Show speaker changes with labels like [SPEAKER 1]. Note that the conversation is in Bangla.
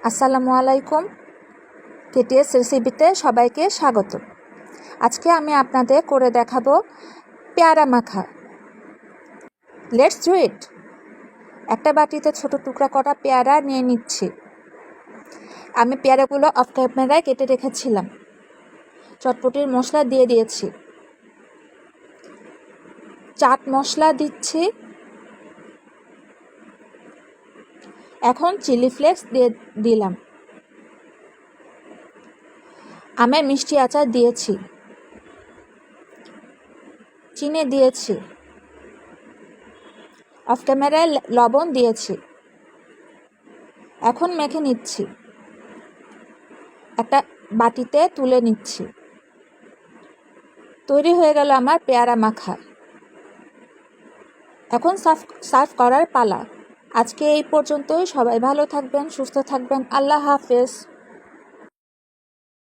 [SPEAKER 1] আসসালামু আলাইকুম। কেটিএস রেসিপিতে সবাইকে স্বাগত। আজকে আমি আপনাদের করে দেখাবো পেয়ারা মাখা। Let's do it. একটা বাটিতে ছোট টুকরা করা পেয়ারা নিয়ে নিচ্ছি। আমি পেয়ারাগুলো অফ ক্যামেরায় কেটে রেখেছিলাম। চটপটির মশলা দিয়ে দিয়েছি, চাট মশলা দিচ্ছি, এখন চিলি ফ্লেক্স দিয়ে দিলাম, আমের মিষ্টি আচার দিয়েছি, চিনি দিয়েছি, অফ ক্যামেরায় লবণ দিয়েছি। এখন মেখে নিচ্ছি, একটা বাটিতে তুলে নিচ্ছি। তৈরি হয়ে গেল আমার পেয়ারা মাখা। এখন সার্ভ করার পালা। আজকে এই পর্যন্তই। সবাই ভালো থাকবেন, সুস্থ থাকবেন। আল্লাহ হাফেজ।